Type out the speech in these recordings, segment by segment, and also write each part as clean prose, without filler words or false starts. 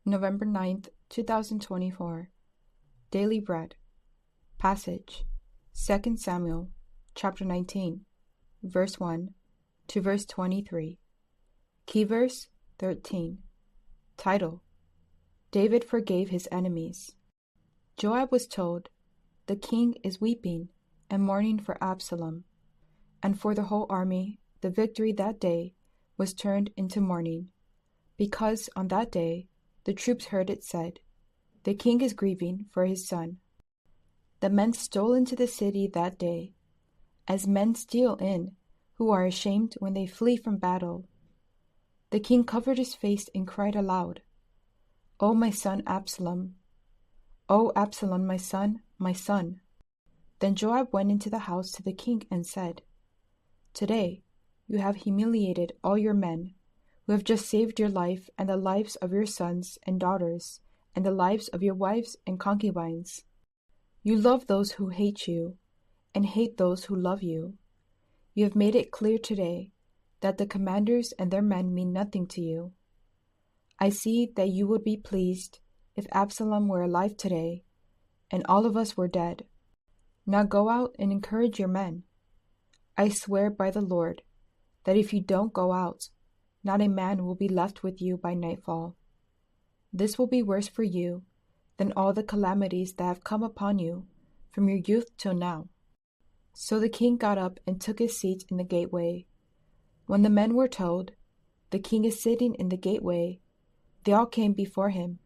November 9th, 2024. Daily Bread. Passage: 2 Samuel, chapter 19, verse 1 to verse 23. Key verse 13. Title: David forgave his enemies. Joab was told, "The king is weeping and mourning for Absalom." And for the whole army, the victory that day was turned into mourning, because on that day the troops heard it said, "The king is grieving for his son." The men stole into the city that day, as men steal in, who are ashamed when they flee from battle. The king covered his face and cried aloud, "O my son Absalom! O Absalom, my son, my son!" Then Joab went into the house to the king and said, "Today you have humiliated all your men, who have just saved your life and the lives of your sons and daughters, and the lives of your wives and concubines. You love those who hate you, and hate those who love you. You have made it clear today that the commanders and their men mean nothing to you. I see that you would be pleased if Absalom were alive today, and all of us were dead. Now go out and encourage your men. I swear by the Lord that if you don't go out, not a man will be left with you by nightfall. This will be worse for you than all the calamities that have come upon you from your youth till now." So the king got up and took his seat in the gateway. When the men were told, "The king is sitting in the gateway," they all came before him.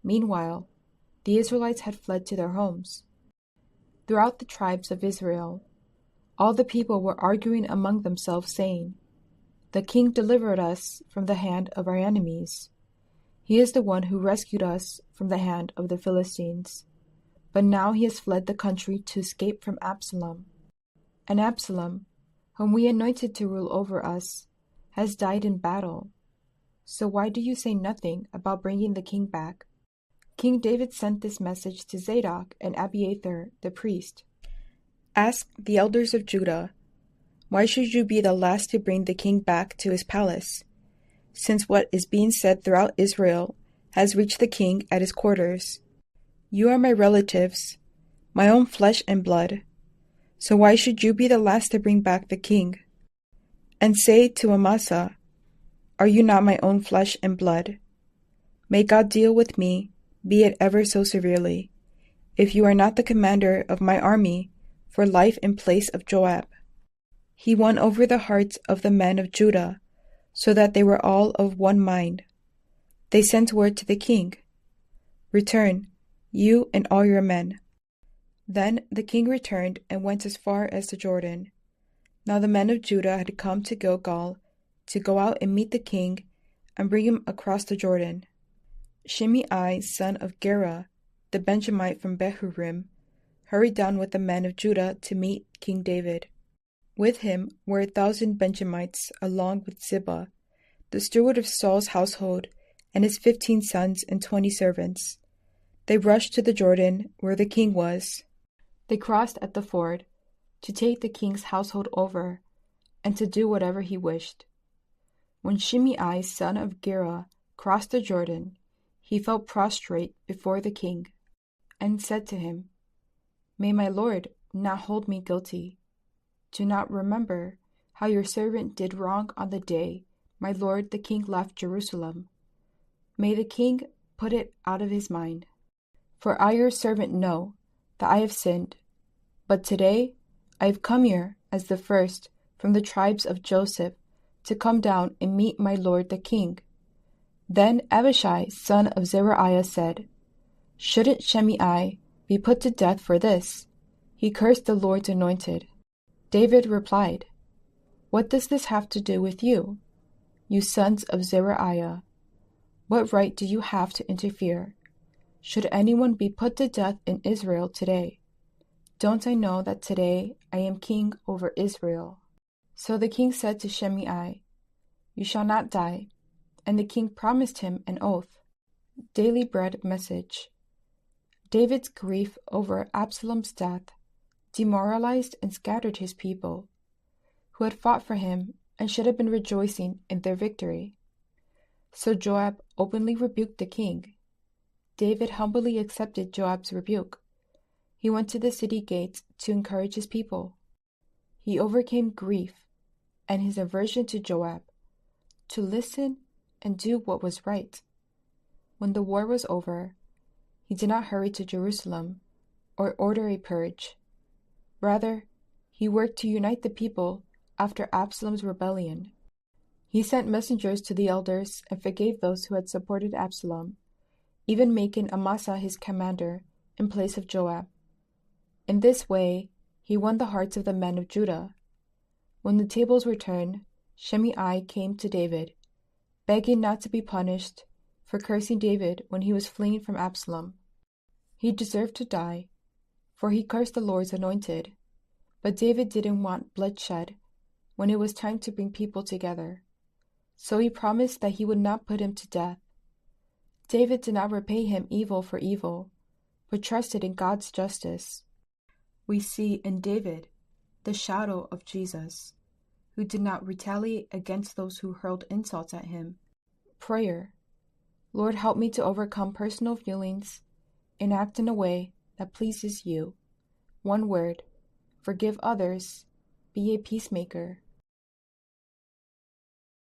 Meanwhile, the Israelites had fled to their homes. Throughout the tribes of Israel, all the people were arguing among themselves, saying, "The king delivered us from the hand of our enemies. He is the one who rescued us from the hand of the Philistines. But now he has fled the country to escape from Absalom. And Absalom, whom we anointed to rule over us, has died in battle. So why do you say nothing about bringing the king back?" King David sent this message to Zadok and Abiathar the priest. "Ask the elders of Judah, why should you be the last to bring the king back to his palace, since what is being said throughout Israel has reached the king at his quarters? You are my relatives, my own flesh and blood. So why should you be the last to bring back the king? And say to Amasa, are you not my own flesh and blood? May God deal with me, be it ever so severely, if you are not the commander of my army for life in place of Joab." He won over the hearts of the men of Judah, so that they were all of one mind. They sent word to the king, "Return, you and all your men." Then the king returned and went as far as the Jordan. Now the men of Judah had come to Gilgal to go out and meet the king and bring him across the Jordan. Shimei, son of Gera, the Benjamite from Bahurim, hurried down with the men of Judah to meet King David. With him were 1,000 Benjamites, along with Ziba, the steward of Saul's household, and his 15 sons and 20 servants. They rushed to the Jordan, where the king was. They crossed at the ford, to take the king's household over, and to do whatever he wished. When Shimei, son of Gera, crossed the Jordan, he fell prostrate before the king, and said to him, "May my lord not hold me guilty. Do not remember how your servant did wrong on the day my lord the king left Jerusalem. May the king put it out of his mind. For I your servant know that I have sinned. But today I have come here as the first from the tribes of Joseph to come down and meet my lord the king." Then Abishai, son of Zeruiah, said, "Shouldn't Shimei be put to death for this? He cursed the Lord's anointed." David replied, "What does this have to do with you, you sons of Zeruiah? What right do you have to interfere? Should anyone be put to death in Israel today? Don't I know that today I am king over Israel?" So the king said to Shimei, "You shall not die." And the king promised him an oath. Daily Bread message. David's grief over Absalom's death demoralized and scattered his people, who had fought for him and should have been rejoicing in their victory. So Joab openly rebuked the king. David humbly accepted Joab's rebuke. He went to the city gates to encourage his people. He overcame grief and his aversion to Joab, to listen and do what was right. When the war was over, he did not hurry to Jerusalem or order a purge. Rather, he worked to unite the people after Absalom's rebellion. He sent messengers to the elders and forgave those who had supported Absalom, even making Amasa his commander in place of Joab. In this way, he won the hearts of the men of Judah. When the tables were turned, Shimei came to David, begging not to be punished for cursing David when he was fleeing from Absalom. He deserved to die, for he cursed the Lord's anointed. But David didn't want bloodshed when it was time to bring people together. So he promised that he would not put him to death. David did not repay him evil for evil, but trusted in God's justice. We see in David the shadow of Jesus, who did not retaliate against those who hurled insults at him. Prayer. Lord, help me to overcome personal feelings and act in a way that pleases you. One word. Forgive others. Be a peacemaker.